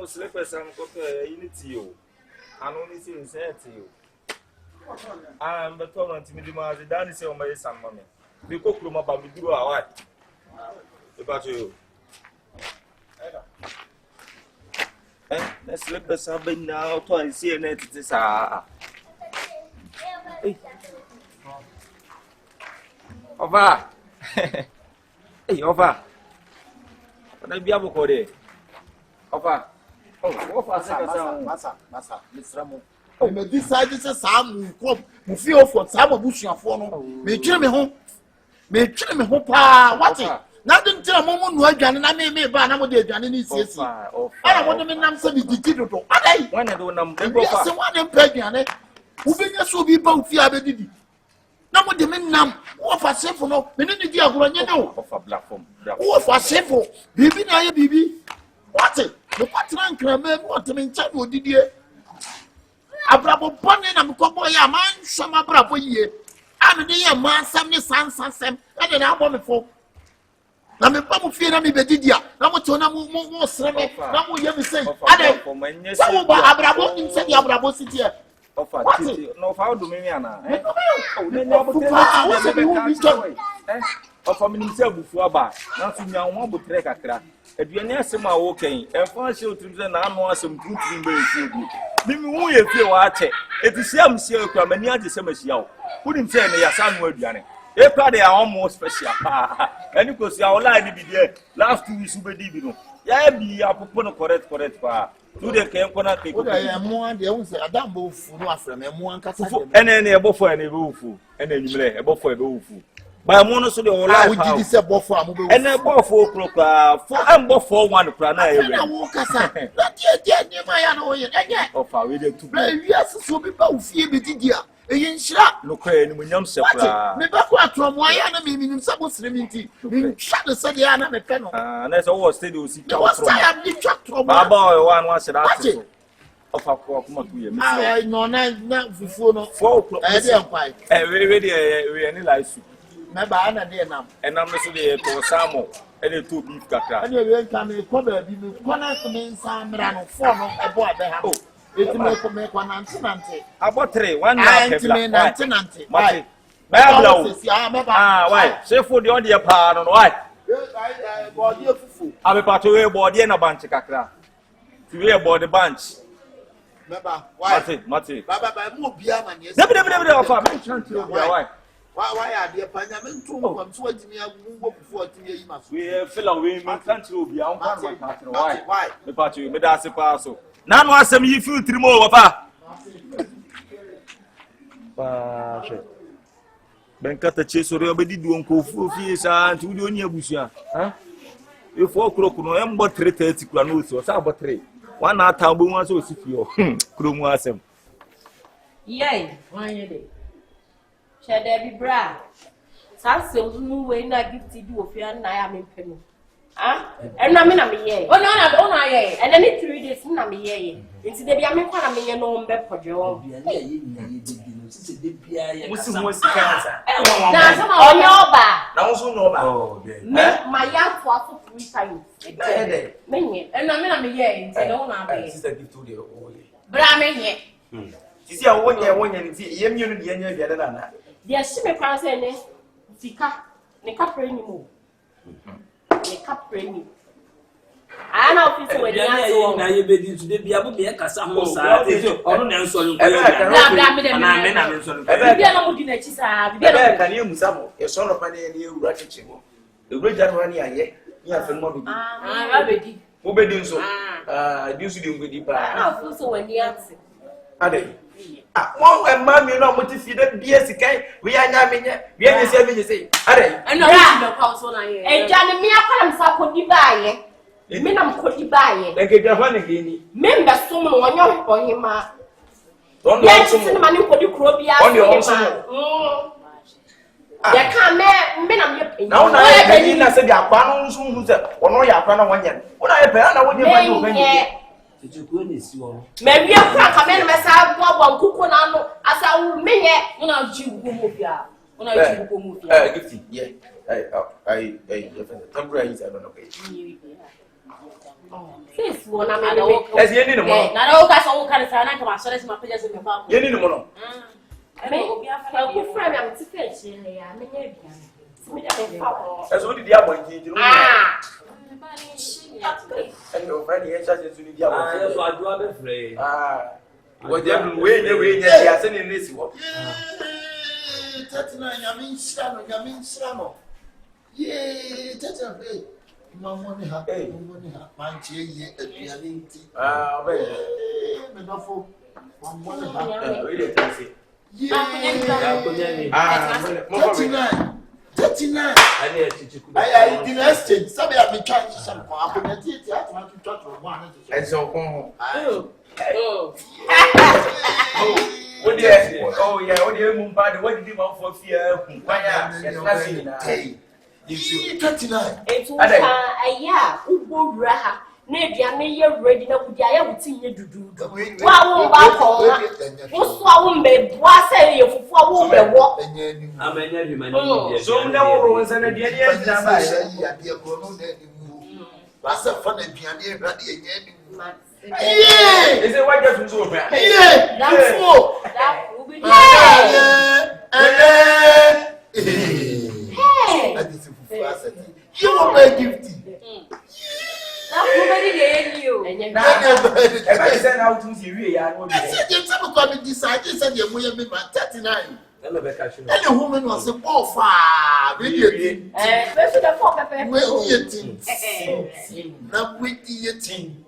no slippers and unity. I only see in you. I am the tournament to me, the dance on my son, mommy. We cook room about me, do our wife. About you. The slippers have been now twice here, and it is over. Hey, over. But I be able to go there. Over. Oh, massa, Miss Ramo. Oh, me decide to say some Fufuo for some of Bush for no. Me tell me home. Me tell me home, pa. What it? Nothing tell a moment no again, and I may buy no more than any CS. I don't want to name some digital. When I don't know, someone in Peggy, who been so be both Fiabedi. No more the men nam. What for safe for no? Me need to go on you know. Of a platform. What for safe for? Bibi na bibi. What it? The patron can what to mean chat with Didier. Abrabo bonne na mkobo ya man sama brabo ye. Anu de ye man sam ni san and then I want me for. Na me pa mu fie na me bedidia. Na mo to na mo sreme. Na mo ye me say. Ade. Sawo ba abrabo nim say abrabo city. What? No, how do me ana? Oh, then you of a minister before bar. Now to me, I want to trek a crack. If you're near some walking, and for sure to the non some good thing. Mimi, we feel what it is some seal from any other summer show. Wouldn't say your son word, Yanni. They probably are almost special. And you could see our line be there last 2 weeks. Yeah, be up upon correct. Do they can connect people? I am more the ones that don't move from one castle and any above for any roof, and then you lay above for a roof. By a mono so the whole life, we did this above for and above 4 o'clock, 4 and above for 1 o'clock. I walk as I not yet near my annoying. Of our reader to play, yes, so be both here, but dear. Again, shut no crayon when young Sepra. Never quite from my enemy, meaning some serenity. Shut the Sadiana Mecano. And that's all still you see. Was tired, you chucked from my boy one once at Ashtown. Of a quark, I know not before 4 o'clock. I didn't quite. We analyze you. My banana, dear now. And I'm listening to Samo and the 2 beef cacra. And you can probably be one of the main Sam Rano, 4 a boy they have. It make one antinante. About 3, 1 antinante. Why? Why? Say for the audio part on why? I'm a part of a body and a bunch of cacra. To hear about the bunch. Mate. Baba, move beyond yes. Why are the Panamint from 20 years before 2 years? We fill away my country beyond why? The party, but that's a parcel. None was some you feel 3 more, Papa. Benkata chase or everybody doing Fufuo and 2 years Busha. You 4 o'clock, no, I'm but 3:30 granules or about 3. 1 hour taboo was so secure. Crum was him. Yea, why a day? Shall there be bra? Sassels move way not gifted you of your and I am in penny. And I mean, I'm yea. Oh, no, I don't know, yea. And then 3 days, I'm yea. Instead, the Yamin Panamanian no bed for Joe. What's the most cancer? Now, on your back. Now, also no, my young fossil 3 times. And I'm yea. I don't know, sister, give to the old. But I'm yea. You see, I want you, the other than that. Yes, she may pass any Zika, Nika Premium. Nika Premium. I know if when you begin to be able to be a Casamosa, or no answer. Can you Musamo, a son of a new ratchet? The great Germany, I have a mobile. Who be doing so? Do you with the bar? Also, when the answer. One and mammy, no, what if you don't be a sick? We are not in yet. We are the same. I know house on I and Johnny, me, I could you buy it. Men, I'm could you buy it. They get your money again. Men, that's someone on your for him. Don't let the money for the crowd on your own. There can't men, I'm now. I said, your panels or no, your panel 1 year. What I pay, I want you. Maybe a crack a man myself, one cuckoo, as I will make it when I'll chew Gumufia. When I chew Gumufia, yeah, I temporary, I don't know. Sis, one I mean, as you need a more. Not all guys all kind of sign to my son as my pictures in the park. You need a more. I mean, I'm friend, I'm to fetch you. I mean, as only the other one. Ah, and your friend is to the other. So I do have a free. What they will wait the way they are sending this one. 39, I mean, Sano. Yea, that's a bit. Mamma, hey, my tea, a reality. Very. Menofo, one really fancy. Yeah, 39. I didn't estimate. Some have been trying some opportunity. I want to talk to one. And so, oh, yeah, what do you mean by the what did you want for fear? Why, 39. It's a year, Ubo Raha. Nadia, may you ready now with the air with you to do. Wow, what's our babe? Why say you for walk? I'm a young so now, was an idea. That's a funny piano. Is it what you're doing? That will be you will make gifty. That will you. And I said, how to see you. I said, some coming decided that you will be 39. And the woman was a ball far. Really, especially the fuck up and well, not with the team.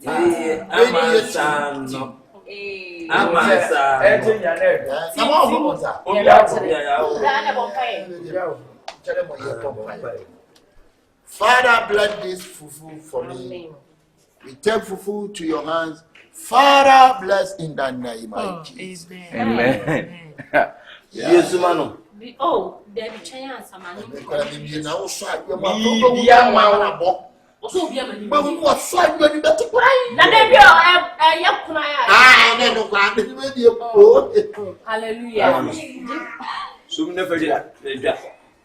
I'm a son. I'm a son. Father, bless this fufu for me. We take fufu to your hands. Father, bless in the name of Jesus. Amen. Yes, man. Oh, there be chance, man. You know, so but we was so good in the cry. Hallelujah. Soon never did.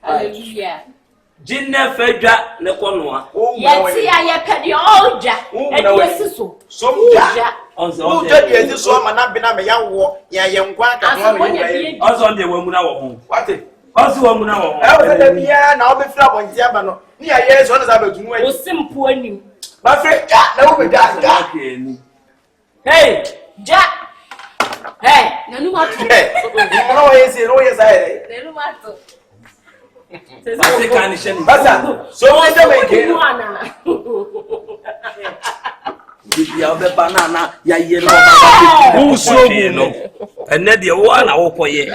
Hallelujah. Jinna Fedra Leconwa. Yes, I had the old jack. And so. So, on the so I'm not been a young war. Yeah, young quack. Also, on the woman our home. What it? Also, woman our home. I was at the piano, I'll be flap on Yabano. Yeah, yes, what is I doing? Was simple. My friend, no, we got. Hey, Jack. Hey, no matter. No, yes, I No matter. So I don't make it. Banana, ya yellow. Who's so no? And then the one I walk away.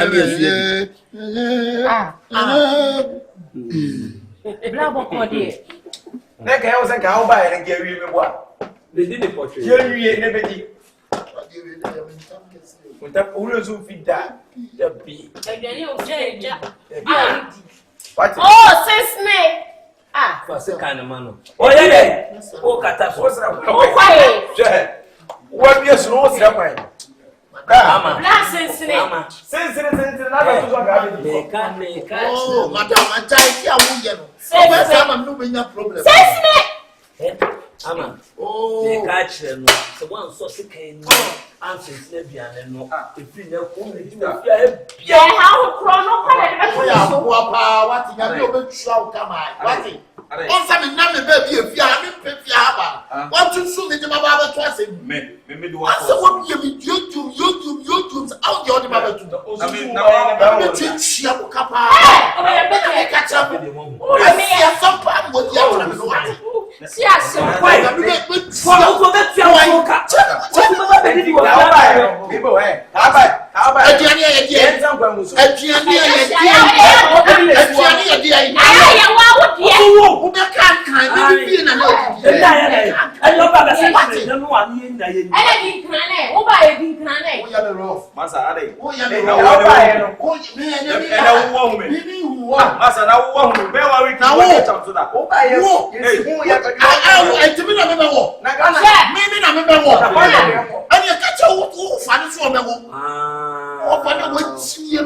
That guy was a cow by and gave you what? They did it for you. Never did. With that, who feed that? The bee. Oh, says me. Ah, for a kind of man. Oh, yeah. Oh, catastrophe. What is wrong with that? Since another. Oh, madam, I tell you, I'm moving your problem. Ama. Oh, they catch them. So one so sick and answers Nebian and no. If you know, yeah, how chrono. What you have to show come on. What? Once I'm in baby, if you have what you soon in the Mababa Classic. Maybe do what you YouTube, out your Mababa to. I mean, now teach you Kappa. I catch up with you. I mean, some problem with you. Yes, I to me, I remember what. Maybe I remember what. And you catch a funny from the wall. Oh, but I would see you.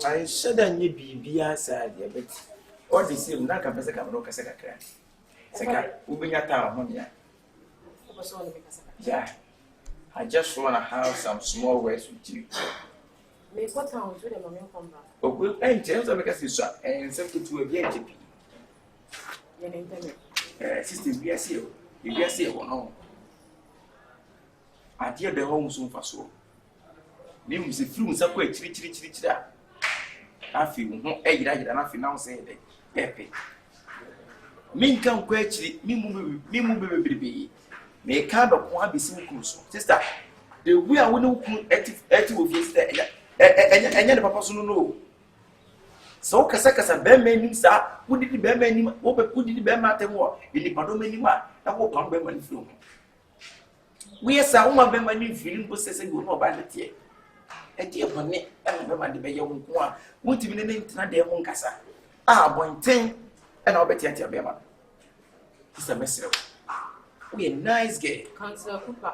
I said that you be outside, but all the same, not a person can look at second. Second, we bring a town. Yeah, I just want to have some small words with you. What town would you come back? Oh, we'll end terms of a sister and something to a VHP. Sister, we are here. You are here, no. I hear the home soon for so. You must flew some way, chitty. I feel no egg that I feel now say that. Pepe. Mean come quietly, me move baby. May kind of one be seen close. Sister, the we are winning active of yesterday. And yet, Papa soon know. So, Casakas and Ben means that who did the Ben many open put the Ben matter war in the Padomania that will come Ben money flow. We are some of them money feeling possessing good mobility. And dear Bonnet, and the man the Bayer won't even name their own casa. Ah, 110 and I'll bet you Bema. It's a mess. We a nice gay.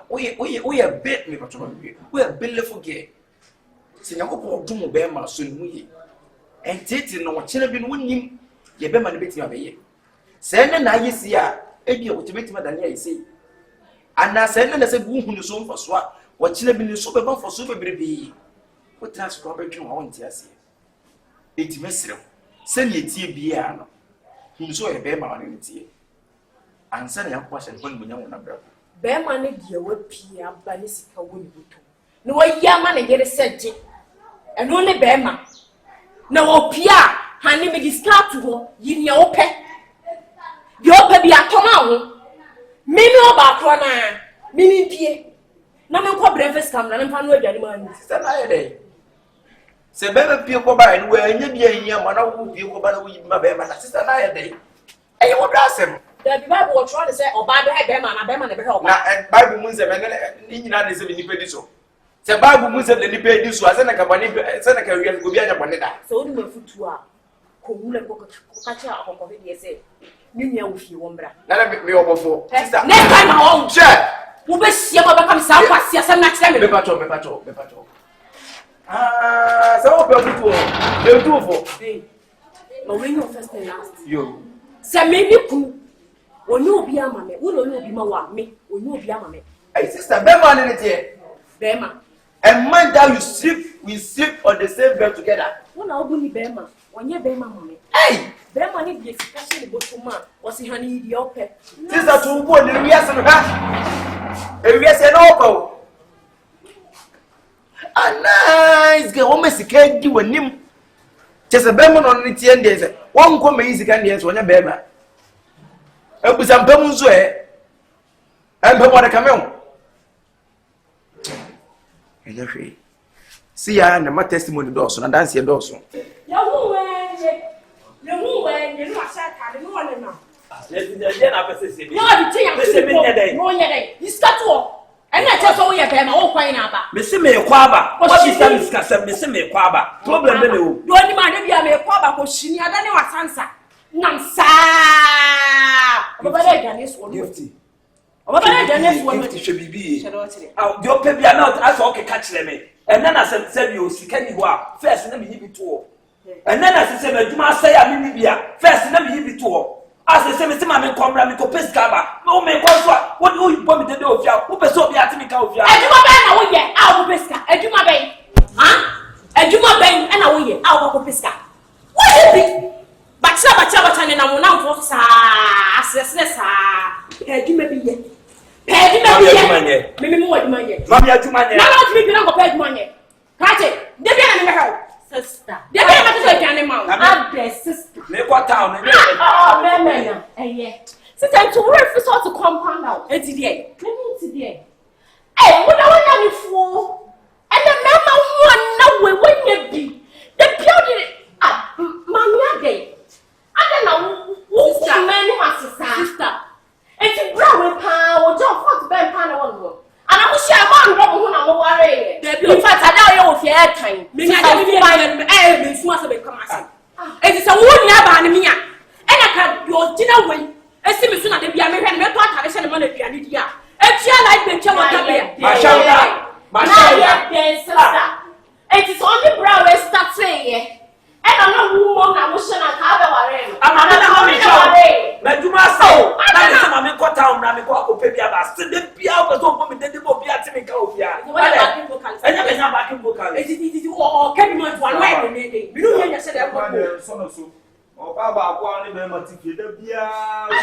We are bit me, we are beautiful gay. Singapore do Bema soon we. And Titi no children winning, ye Bema the bit of a year. Send an eye see ya, and you to make Madame I say. And now send us a boom who is on for swap, what children is super for super baby. What task Robert you want to see? It's messy. Send ye tea piano. Who saw a Bema in tea. And send a question when we know number. Bema need your word Pia Banisika win you. No, a young man get a cent. And only Bema. No, Pia, honey, me discard to her, you know, pet. Your baby, I come out. Me no about one, meaning Pia. Na me ko breakfast kam na mfa no adwane man. Sister na ye dey. Se bebe pie ko ba en we anya bia hia ma na wo pie ko ba na wo yima be ma na sister na ye dey. Eye wo bra asem. The Bible was trying to say oba be he be ma na be ma na be he oba. Na Bible mun se me ni nyina na se ni pe di so. Se Bible mun se ni pe di so ase na ka bani se na ka wi go bia nya bani da. So ni mafutu a ko wule ko ka cha akoko fe de se ni nya wo fie wo mbra. Na me obofo. Sister. Next time I won't. Che. Wo be sia ma be kam sa kwase asem na kire me. Me pato. Ah, so what people do? They do for. Hey. But when you first and last. Yo. Se me ni ku. Oni obi ama me. Wo no obi ma wa me. Oni obi ama me. Hey sister, be man in it. Bema. And man that we sleep on the same bed together. Wo na obu ni bema. Onye bema ma me. Hey. Bema ni bi efika ni botuma. O si hani idi ope. Sister to go ni wiase no ha. E wiase no opo. Ah nice girl, o mesika di wanim. Chese bema no ni tie ndie se. Won ko me yisika ndie se onya bema. Ebusa mpam nso empam wona kameo. Elehwe. See ya na my testimony doso na dance doso. Ya hu we no asaka no wona na. Let's na pese se bi. No bi tie ya. Pese me nye dai. No nye dai. Iskato. Ena che so wo ye bema wo kwan na ba. Me se me kwa aba. What is that discussion? Me se me kwa aba. Problem be le o. Do ni ma na bia me kwa aba ko shini ada ne wasansa. Nam sa. Baba le gane so no. Gifty. Baba le gane so no. Gifty should be. Ah, do pe bia na aso o ke catch me. And then as say you sika ni ho a first na me yi bi to. And then as say me djuma say ya me ni bia first na me yi bi to. As say me ma me komra me ko pesika ba. Me o me ko so a what do you bo me de ofia. Wo pe so bia atimi ka ofia. Adjuma ben na wo ye a wo pesika. Adjuma ben. Ha? Adjuma ben na wo ye a wo ko pesika. Wo ye bi. Bacha ne na mo na mfo sa asesne sa. Adjuma bi ye. Mimi mu adwuma ye. Mami adwuma ye. Na na timi bi na ko adwuma ye. Kache, de bi na me hawo. Sister. De bi na me so adwane ma. Abbe sister. Me ko town me. Oh, me na. Eye. Sister to work for sort to compound out. Enti de. Mimi enti de. Eh, wo na wonya ni fu. And the mama won na we wonya bi. The pure mami ade. Ade na wo sister mani ma sister. Enti bra we pa wo jo fort ben pa na won wo. Ana mo share ma ndo mo hu na mo ware. In fact ada ye wo fie etan. Me nya de bi ba me fu ase be kama ase. Enti se wo ni aba ne miya. Ena ka yo gina we. Esi me su na de bia me hwe ne me to atare hye ne ma na duane di a. Etia life be twa mo bia. Mashallah. Yes sister. Enti so only bra we start say ye. Ena na wo mo na mo hye na ka be ware no. Ama na ho me show. Na djuma say. Na me se ma me ko town na me ko akope bia ba. Still de bia o so ko me de bo bia atimi ka ofia. Enya be nya backing vocal. Eti o kebi mo to an wa de de. Mi no nya se de ko. So. Oba ba kwa ni be ma tifie da bia. O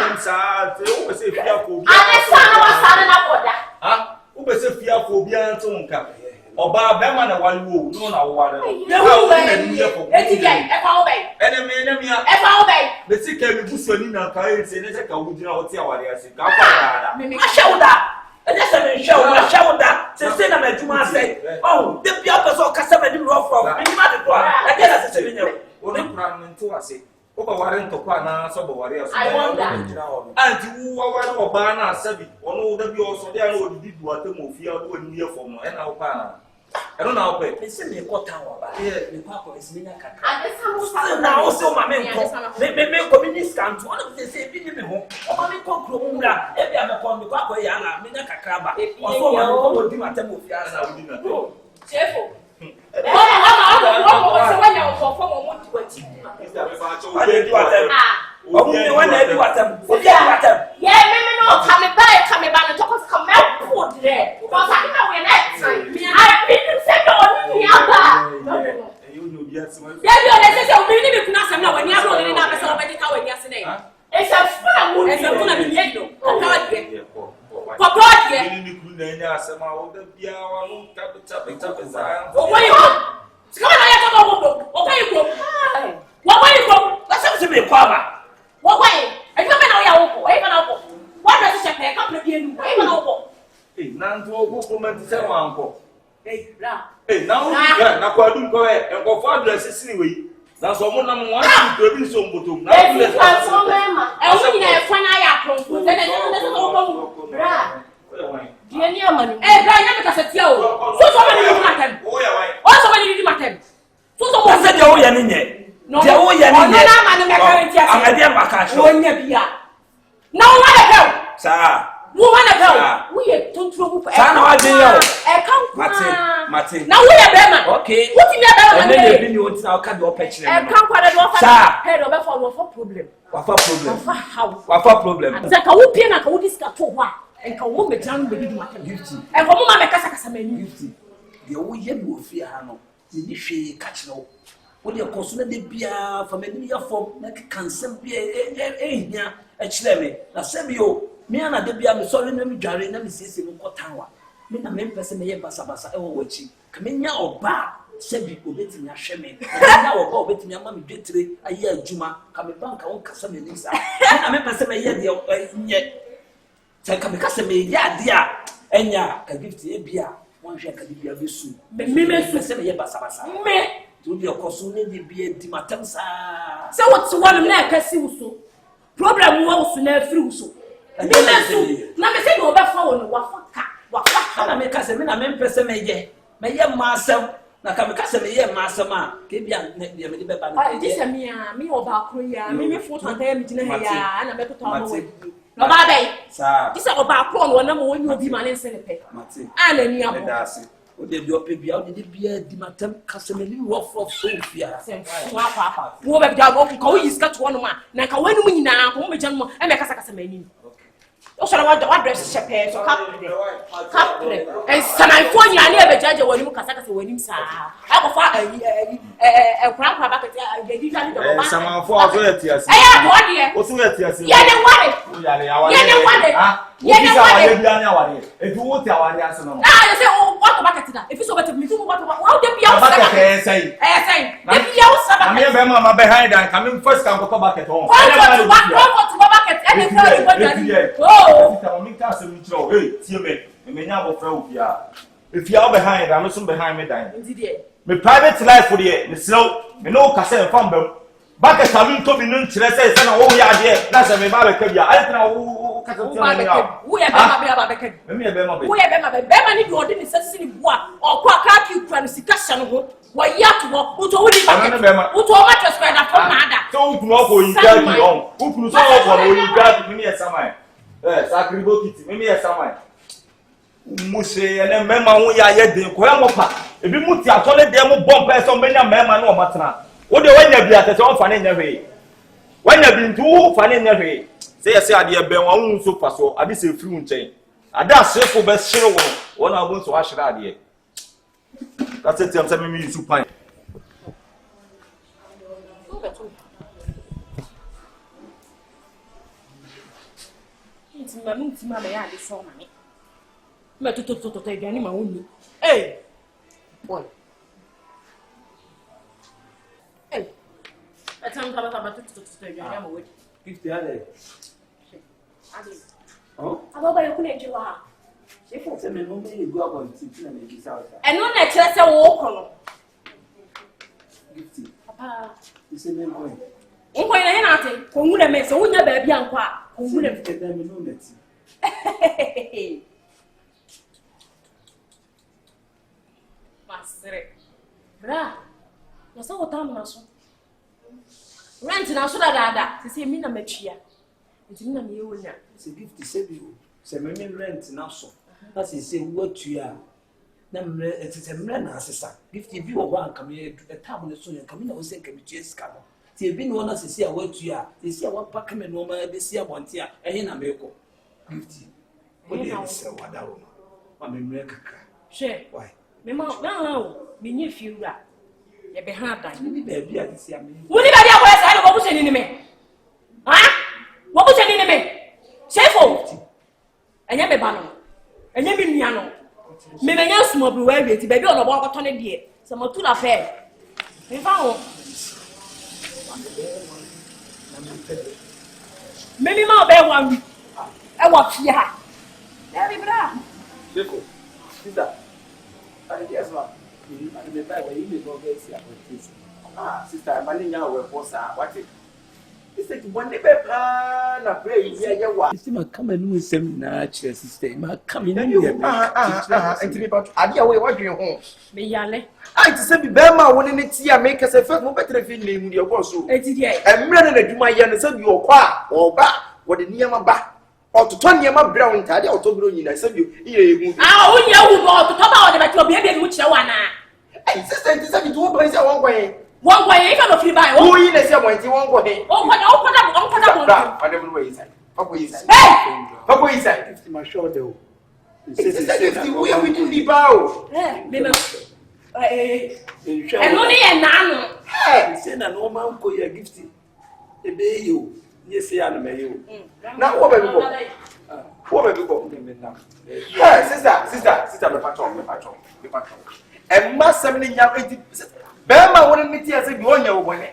tem sa te o be se fia ko bia. Ane sa na wa sa na boda. Ha? O be se fia ko bia nto nka. Oba be ma na wale wo no na wo wale. Eti dai e fa obey. Ene me a. E fa obey. Be si ka mi busoni na ka e se ne se ka wo dina o ti awale ase. Ka kwa da. Ashauda. Eja se me show, ashauda. Se na me djuma say. Oh, de bia pe so ka se me di rough from. Ni ma de to. E de na se me nyawo. Oni kura nto ase. O ba ware nto kwa na so ba ware ase. I wonder. Anti wu wa ware oba na asabi. Ono da bi o so de na odidi du atem ofia do ani ye fom no. E na o pa na. E no na o pe. Me se me ko town wa ba. Me pa ko se me nya kaka. Ane sa mo sa Na o so ma me ko. Me communist count. Ono se bi ni me ho. O ma me ko kro mu ra. E bia me ko me ko akoya na me nya kaka ba. O so ma me ko di matem ofia na odi na. Chefo. Oh, so when you for mo ti kwa ti. Ade di watem. O mu ni wana di watem. O di watem. Yeah, me no come by no talk come out put there. Because I know we next time. I didn't say no ni aba. Yeah, you say we ni me kuna sam na wani aba ni na be so be ka wani ase nei. It's a fun. It's a kuna bi yedo. Papa die. Ni kunu na nya asema o da bia wa no tape za. O why you? Come on, I have to go. Okay, go. What way you go? Let's say me kwa ba. What way? I don't know how you go. I don't know. What does it say? Come to you. I don't know. Hey, Nanto, who comment say one. Hey, bra. Hey, now, now, go ahead and go for address anyway. Now, someone wants to be so good. Now, let's go. I want to find out. Then I do you need money? Eh, bra, you make us a yo. So somebody did matter. Oh, somebody did matter. So someone said, "Oh, yeah, no, oh, yeah, no, I'm a dear Macash. Oh, yeah, no one to help, sir. Who want to help? We are too trouble. I can't, Martin. Now we are better. Okay, what in your bed? And you want to cut your patch. I can't quite a head over for problem. What problem? What problem? Like a whooping, I would discuss to what. And can woman down with you, guilty. And for Mamma Cassaman, guilty. The old yellow fear, Hano, the she catch no. What your consumer de beer from a near form, like cancer be a chleme. Now, Sabio, me and a debia, sorry, no, Jarry, no, Mrs. Ottawa. Me, a main person, may Bassabassa, or watching. Come now or bar, Sabi, who bet in your shame. Now or bet me a mammy did today, a year Juma, come back on Cassaman. I mean, person, a year yet. Say come because me ya dia enya ka gift e bia won hwe ka bia besu me se me ye basabasa me to be okoso ne bia di matam sa say what one na ka si wuso problem wo wuso na afiri wuso me su na me se go be fa wo no wa fa na me ka se me na me pese me ye ma asem na ka me ka se me ye ma asem a ke bia na bia me de be ba na ke je me oba kro ya me fo tanta me gina ya na me to mo we no baby sir this oba kro no na mo woni obi ma ne nse ne pe ana ni abo o de bi ope bia o de bia di matam ka se me li rough so bia wa papa wo be bia go ko yi ska to no ma na ka wani mu nyina ko mo be jan mo e me kasa kasa mani o so wa dress shepe so kapre and sanai fo nya ne be jaje wani mu kasa kasa wani sa akofa kra ba kete ya di jani do ba sama fo aso ya tiase ya to de o so ya tiase ye ne ware ye ne ware ye bia ne ware e du wo ti aware aso no you say oh what ba kete da if so better me do what how de bia wo sa say de bia wo sa ba me be ma behind and come first can go back at home to ba kete and the oh me ka se mi chiro hey tie me nya bo fra ofia if you are behind I'm so behind me dan me private life for the me slow me no ka se fam bam ba ka sabi to bi no nkyere se na wo ya de na se me ba be ka bia ai tena wo ka se tena me ya wo ya be ka me be ma be wo ya be ma ni do de ni sase ni boa o kwa ka ki kura ni sika hye no ho wo ya to wo to wo di ba wo to ma to square da from na ada so wo kunu ko yi ga di on wo kunu so wo ko yi ga di me ya samai sakribo kiti me ya samai muse ene mema ho ya ye den ko ya mopa ebi muti atole de mo bomb person menya mema na o matena wo de wanya bi atete on fa ne nya hwe wanya bi ntu fa ne nya hwe se yesi ade ben wa hu so paso abi se firi nchen ada asefo be hire wo wona abun so ahire ade ka se tiam se me mi su pan Ntima me ya de so mami me to gani ma woni eh boy eh atam ta to gani ma wodi 50 ade oh aba ba yakuna ejiwa chefo se me no me go about it na me bisa o eno na kire se wo kono 50 papa ise me boy nko ina na ate ko nwure me se wonya ba bia nko a ko nwure me te me no neti Masere. Bra. Ya so wotam na so. Rent na so da. Se mi na matwia. Nti mi na me yewonya. Se gift se bi o. Se me rent na so. Na se wotua. Na me se me na asesa. Gift bi wo ba nka me etam ne so nka me na wo se nka me tua sika no. Ti bi no na se a wotua. Se a wo pack me no ma be se abonte a ehe na me ko. Gift. What do se wadaro no. Ma me mre kakra. She. Why? Me ma na me nye fiura. Ye be ha dan. Ni ba bia ti sia me. Wo ni ba bia ko esa no bo bu se ni me. Ha? Wo bu se ni me. Chefo. Enya be ba no. Enya bi nua no. Me menya sumo bi wa wi ti ba bi ono bo ko to ne de. Se mo tu la fe. Me fa ho. Me mi ma be wa wi. E wa fia. Eri bra. Jeko. Sister. I guess what? The time when you go get see about sister, I'm running out of force. What it? He said, one day, na pray, yeah, what? It's my coming with some natural system. My coming in here. And to be about idea, what do you home? Me yale. I to say, Bema, when it's here, make us a first more better feeling in your boss. I'm running to my young son, your qua or back, what the near my back. Or to turn your brown taddy or to grow in. I said, you, oh, you go to talk about your baby, which I wanna. I said, to one place one way. One way, I'm a free buy. Oh, you say, one way. Open up. Whatever way is that? What way is that? Hey! What way is that? 50 my short though. We are within the bow. And only a nano. Hey, send a normal go your gifty. The bay you. Yes, I am you. Now, what will go? What will go? Hey, sister, the patron. And must suddenly young 80%. Bema wouldn't meet as if you own your money.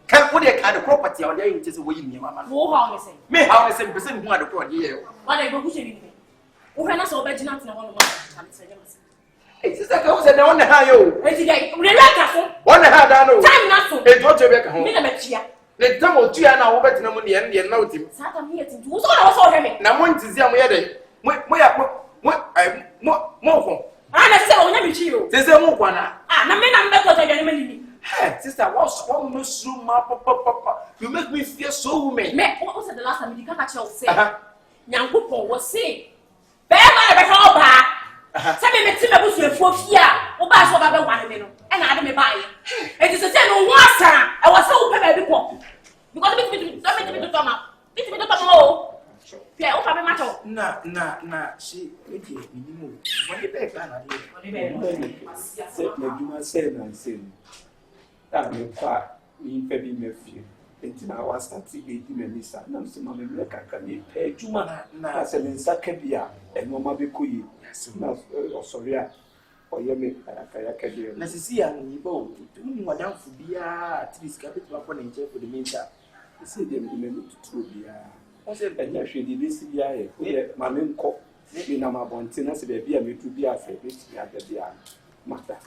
Can't put a kind of property on there just away in your mamma. Who how say? Me how is 7% more the poor year. What I go pushing. Who had us all bed not in one of Hey, sister goes and on the high. One had I know. Time not so. They got to back home. Let the time of 2 hours over to the money and the note him. Satan here to who's all over me. Now, one to see more. I said, I'll never cheat you. There's a more one. Ah, no, I'm better than any. Hey, sister, what's one mushroom, papa? You make me feel so mean. What was the last time you can't actually say? Young people was saying, Bear, I back. Tell me, Tim, I was your 4th year, or buy what I want to know, and I didn't buy it. It is a ten or one time. I was so prepared before. You got me to come up. This is the come yeah, open my mouth. Nah, she, when you beg, I said, and said, that may part me, baby, nephew. Until I was starting Melissa, no, so my America can be paid to man. I said, in Sakabia, and Mama Bikuyi, sorry, or Yemi, I can do. Necessary, and you both, Madame Fubia, at least capital upon in jail for the meantime. I said, them to true. I said, and actually, this year, my main cook, maybe now my bontiness, baby, I may to be a favorite at the matter.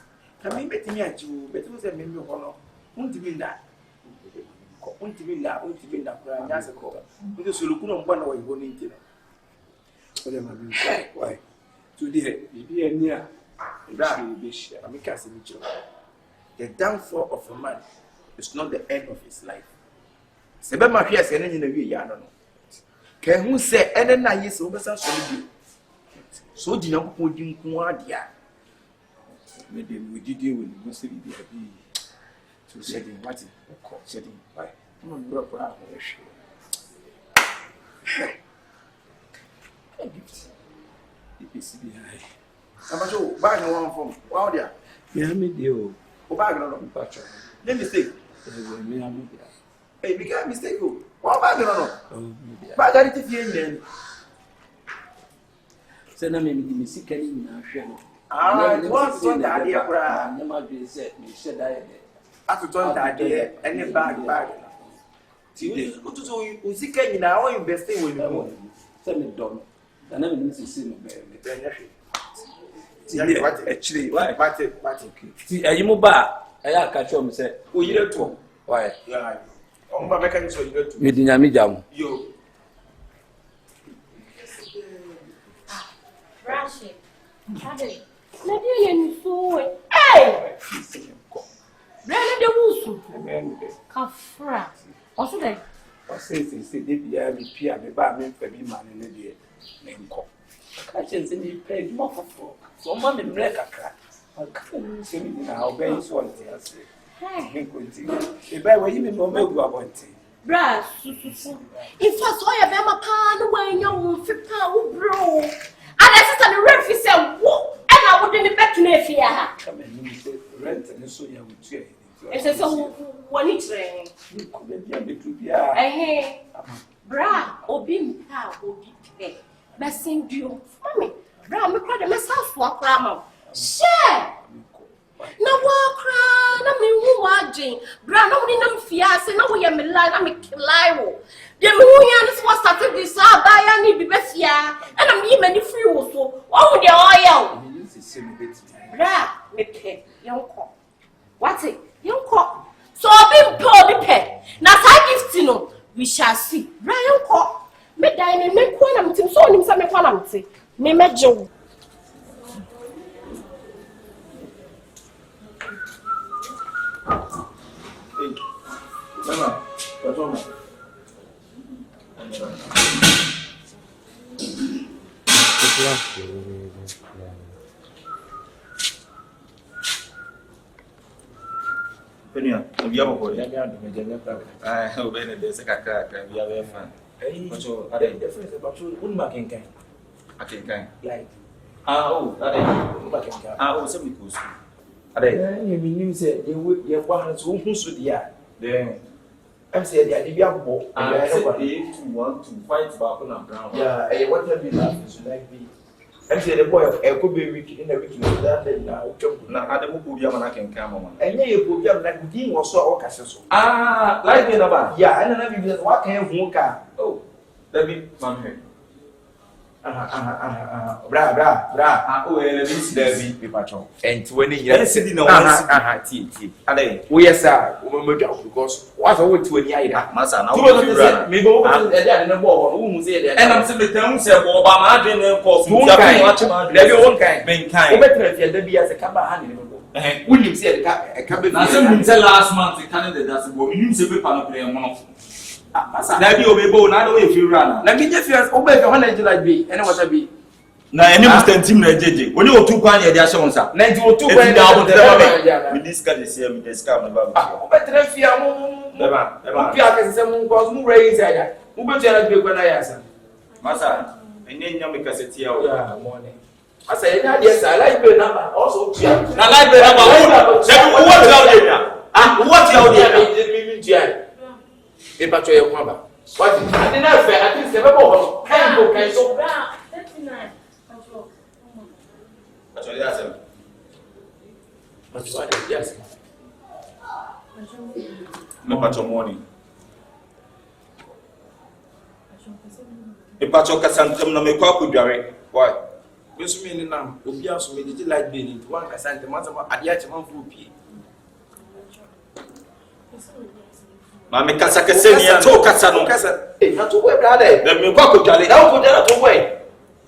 Can we bet me at you, but it was a member of honor. Won't you mean that? Won't you mean that? Won't you mean that? That's a call. Because you look on one way going into it. Why? Today, be a near the downfall of a man is not the end of his life. Sebema here say any na wi ya no. Can who say any na yes obesa so bi. So di na kokon di nku adia. Me dey we didi we no say bi abi. So shedding what shedding why? No bro bro. Let me say. Hey, we got mistake. What bag no? Bag that it here. Say na me me sick any na hwe no. What's on that idea bra? Na ma be say me share that. Ato ton that idea any bag. Ti o to so o sick any na o invest in we. Say me don. Na me me see me be. Actually, why? Okay. See, are you mobile? I catch you. Say, oh, you don't talk. Why? Yeah. On my mechanics, you don't talk. Me dinami jam. Yo. Rashi. Cadê? Não é isso. Ei! Não é de uso. Cafra. Posso ver? Você se devia me pia me ba me fa bi ma ne de me nko. Ka chense ni pay mo fofo. So ma me mre kakra. Aka ni se mi na obey so on te ase. Hey, continue. E ba we me mo megu abonte. Bra, susu. If I saw ya be ma pa no wan ya wo fipa wo bro. Ada sister ni rent fi say wo. E na wo de ni bet na afia ha. Come and say rent and so ya wo tue. Ese so woni training. Ni ko be bia be tu bia. Bra, obi mpa obi pe. Be send you. Mami, bra me kwa de me safu akra ma. Share. Na wakra na me hu wagin. Bra na woni na mfia se na wo ye me lie na me kilai wo. Dem who yan was started this buy any be befia and I'm even free also. Oh the oil. Bra me pe yonko. What it? Yonko. So be poor be pe. Na sa gift no we shall see. Bra yonko. Me dine me kwa na mtim so nim sa me kwa na mti. Me mejo. Mama, what's wrong? Penia, we have a boy. I hope there's a crack. We have a fan. Are they different about you? Unmaking. I can. Like, some because. Are they? You said you have one who's with the air. Then I'm saying, yeah, you have more. I said, if you want to fight about on ground. Yeah, what have you done? Like me. I'm saying, the boy could be weak in a week. Now, I don't put you on. I can come on. And you put them like Dean or so or Castle. Like in about. Yeah, and then you just walk in one car. Oh, let me come here. Bra. Oh, this Debbie, be patron. And 20 years sitting on tea. We are sir, because what's over 20 years? Massa, now, me go and the ball, who say that. And I'm simply telling you, Obama didn't cause one kind, their own kind, being kind. Better if you be as a cabin. When you say a cabin, last month, the Canada doesn't go, you say, we can't play one of them. Now you be born. I don't know if you run. Let me just obey the 100 like be, and what I be. Now, any Muslim team, JJ. When you 2 points, they are showing us. 92 we discuss this here, we discuss about. Better if you are never. Can say, who raise it? Who better than you when I answer? Massa, and then you make us a tea morning. I say, yes, I like the number. Also, I like the number. What you are Paper to your mother. What is I did not say, at least the rebel can go, can so. 39. That's what I said. That's what it is, yes. No patch of morning. A patch of Cassantum no make up with Barry. Why? Miss me now, will be also made it like being into one Cassandra at the Atman Fupi. Mamma casa che se ne to casa non casa e na to we brother dem me kwa ko jale na ko jale to we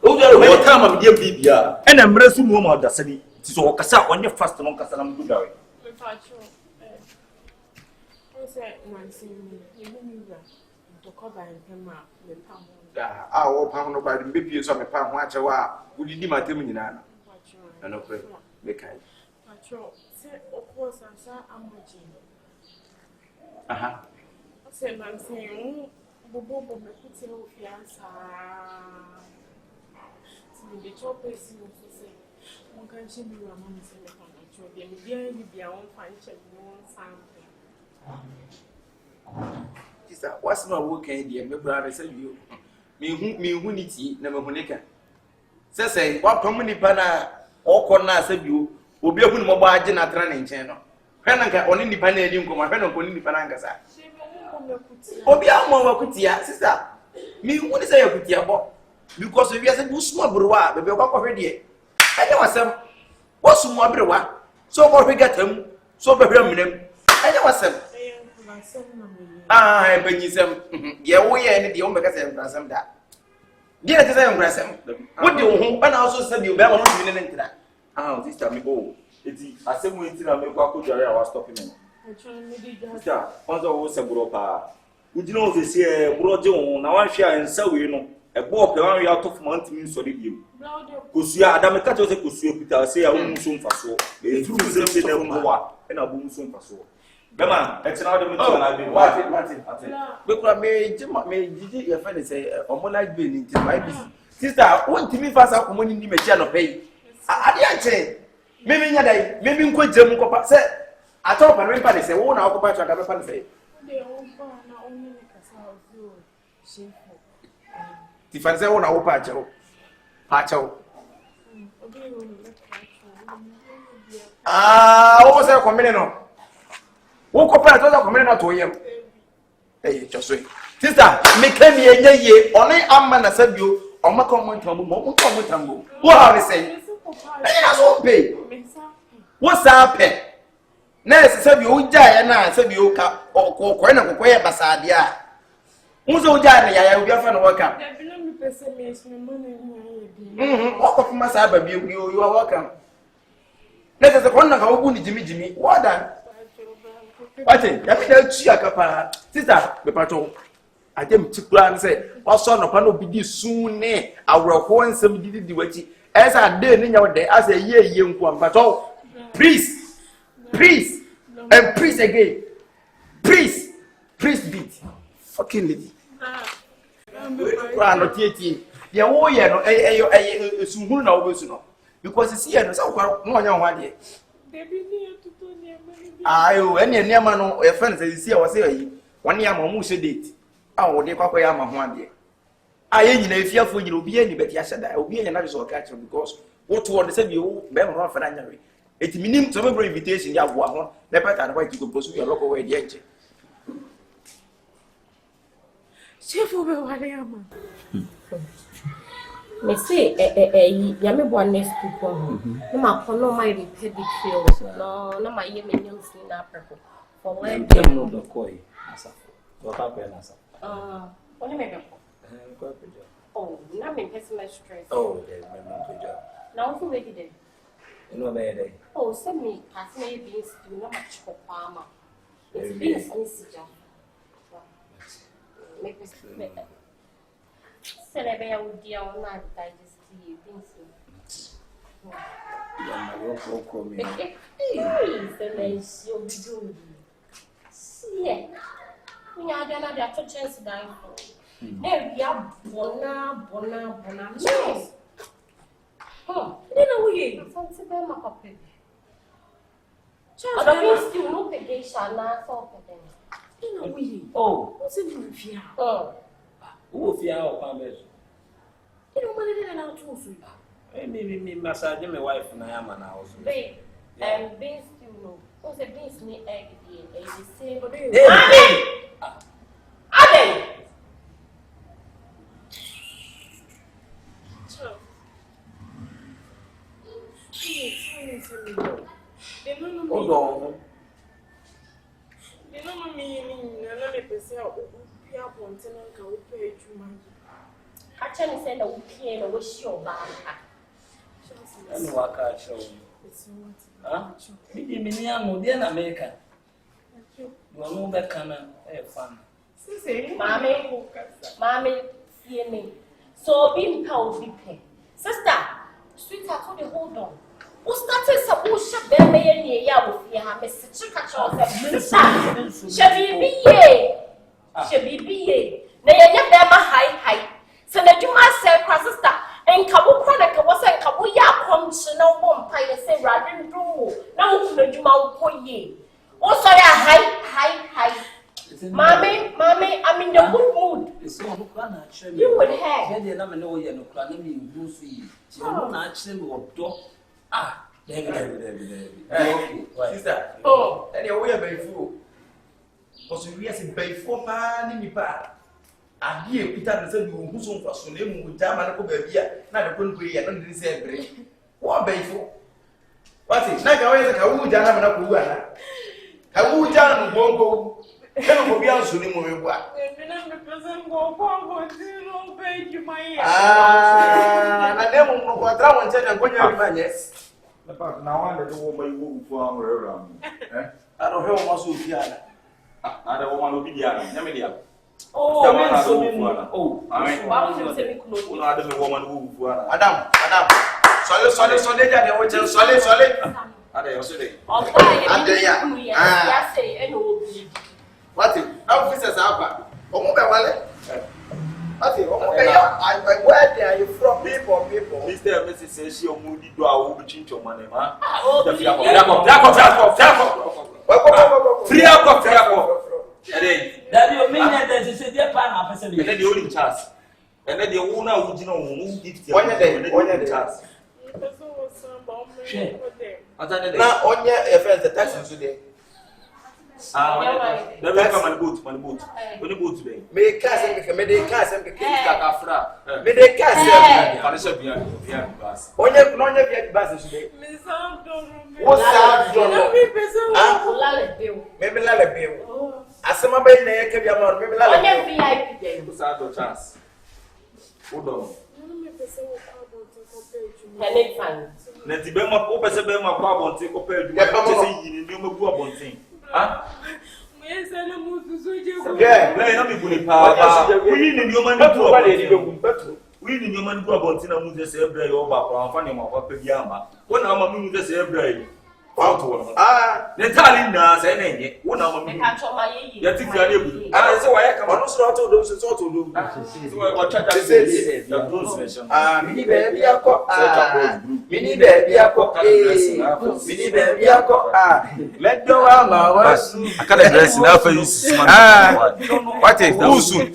o jale we ta ma me bibia e na mra su mu ma da sani ti so kasa onye fast non kasa na mu dawe me fa cho o se man si ni ni bra to ko ba en ma me pa mo da o pa no ba me bibia so me pa ho a che wa udidi matem nyina na no pre me kai pa cho se o ko sa amoji aha say man say bobo me kuti o fiansa ti be chop esi o say mo kan che mi wa man say me kan cho de mi dia bia won fan che mo sample kisa what's my work in there me brother say you me hu ni ti na me hu ne ka say wa pam ni pa na o ko na say you obi ahu ni mo ba age na tra ne nchen no hwe na ka oni ni pa na edi nkoma hwe na ko ni pa na nkasa Obi amon wa kutia sister mi woni say kutia bo because we say do small browa be be kwa hwe de anya wasem wo sumo brewa so ko hwe gatam so be hwe minem anya wasem e banyisem ye wo ye ne de wo be ka say brasem da de na say brasem wo de wo ho bana also say bi be ma no bi ne ntira sister mi go eti asem wo ntira me kwa ko jare a wa stop me sister onzo wo se bro pa ujina o se se bro je won na wan hwea nsa we no e bo pe wan hwea to fuma ntimi nsori biem kosua adame ka che se kosua pita se ya wo nso mfaso e tru se se ne mwa e na bo nso mfaso bema e tina de mtu na bi Martin be kura me jiji ye fa de se omo like be ni ti my busy sister won timi fa sa komo ni me chia no pay ade anche me nya dai me nko jam ko pa se ato pa me pa de se wo na ko pa cha da me pa de se de o pa na o ni ka sa o shefo ti fa se wo na wo pa cha o obi wo ni le pa cha wo se ko me no wo ko pa to za ko me no to yem eh cho so Sister, me came here ye. Only a man as said you. On my common tumble. What are they saying? I won't pay. What's up? Nurse said you die and I said you or Corona Coya Basadia. Who's old Johnny? I will be a friend welcome. Walk off my side, you are welcome. Let us wonder how wounded Jimmy. What done? What is that? Sister, the patrol. I came to plan say, or son of Pano be soon. I will go and some did the way as I did in your day as a year young one. But oh, please, and please again. Please beat. Fucking lady. Yeah, oh, yeah, no, soon always know. Because it's here, so no one day. I any near man or a friend says, see, I was here 1 year more date. Oh, they papa yama 1 day. I ain't in a fearful you'll be any better. I said I will be another sort catcher because what to understand you, better run for January. It means some invitation, you have one, the pattern why you go to your local way, the edge. Me say yame bo next people no ma kono my pedicure no my yeme nyam sin na preko for when dem no do koi asa what happen asa only me go oh na me person my stress oh yeah me no go job now who we did no be there oh send me pass me beans do na much for farmer it's beans and sija make me Celebra o dia on na digest things. Yeah, my work come. Celebration do. See. We are gonna have to chance down. Now we are bona. Yes. Oh, you know we. Something be my copy. I don't still no pay shana so pay. You know we. Oh, what's in the fear? Oh. Who fear or pambes? You know, money didn't allow to. Me massage my wife and I am an house. Babe, and beans still know. What's a beans need egg? The same. Ade! Hold on. You know, me, let me say, actually, said that we can't wish you back. And what I show you. Huh? Me, I'm in America. You know that kind of fun. Mommy, hear me. So, being cow be pay. Sister, sweetheart, hold the hold on. Who started some bullshit? There may be a year with your message. Shall be na yenya bema high so na dwuma say sister en kabo chronicle was en kabo ya komchi na wo mpa ye say rade ndumo na wo na dwuma wo ye wo so ya high mommy I'm in the good mood so no plan na chere you would have dey na me no ye no plan na me hu so yi ti no na chere me odo David. Sister, oh, and you are very full. Because we are saying by 4 pounds, nipa. I hear Peter said you who so for so name with German go baby. Now the couldn't pay and didn't say break. What by 4? What is like I was a who jana na kuana. Who jana bongo. Can go be on so name we wa. Ah, na demo no kwatra won tena ngonya ribanyes. Na wanda do wo bayi wo fu an rera mu. I don't hear what so fiala. Ada wo ma lo bi dia na, nyame dia. Oh, oh, amen. Why would you say me close? Uno ada me wo ma wo fu ana. Adam. Solid dia de wo solid. Ada yo so dey. Ada ya. Ya say eno obi. What? Officers apa? Omo be wale. Ati omo be ya. Where are you from? People. Mr. and Mrs. says she omudi do a wo chincho mane ma. Free up. That you mean that you say the pan up person. And then the only chance. And then the owner would you know who gives you. Onye chance. Share. Na onye e friends the taxi today. Never come on boat. Only boat today. Me cast and me de cast and Kakafra. Me de cast. Parisha via bus. Onye via bus today. What's that? Maybe la bill. Asema be na yake bia ma maybe la. Onye VIP dey. What's that chance? Hold on. Hello fan. Na ti be ma o pese be ma kwa bontin ko pe edu. Che se yini ni o magu abontin. Ah? Yeah, na ina mi buni pa. We ni o ma ni tu abontin. We ni o ma ni tu abontin na mu se ebra yo ba kwa amfa ni ma kwa pe bia ma. Wona ama mi mu se ebra yi. Out one. Ne tali na se na enye. Wona ama mi. Ya ti fia na ebu. ah, so why come on so to do so to do. So o chacha se ya close mention. Mini baby akọ mini baby akọ mini baby akọ let go ama wasu Akada dress na fa use man. What is Usu.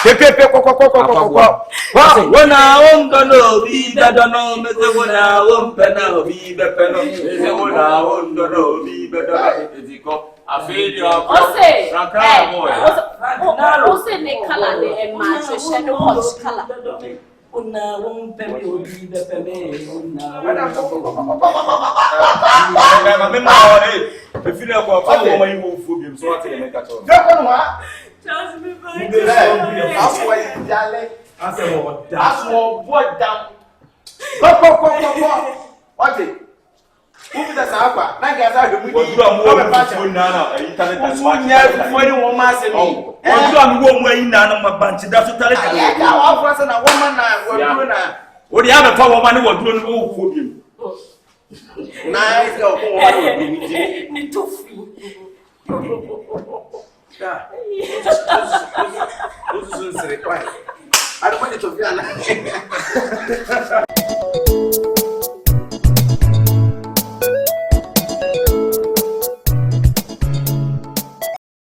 pepe kokokokokokoko Wona ondo no bi dada no mete wona ompe na obi bepe no mete wona ondo no bi dada ediko afeli akọ Ose. rakra boy. Ose ne kala ne ma hwehwe no hot kala. Una ompe mi obi bepe me una. Na me ma ore efili akọ fa wo ma yi wo fu bi so ate me ka cho. Just me by. That's why you jale. That's what boy down. What it? Who be the sapa? Na ga za hwemu. Odu amu wo fu na na internet. Who nya fu ni wo ma se mi. Odu amu wo mu ayi na na ma banchi da so tare ka. Ya ka wa fura se na wo ma na wo duro na. Odi aba fa wo ma ni wo duro no wo fu bi. Na is go ko wo duro bi. Ni tofi. Da. Ozu so sere kwai. I don't want it to be alive.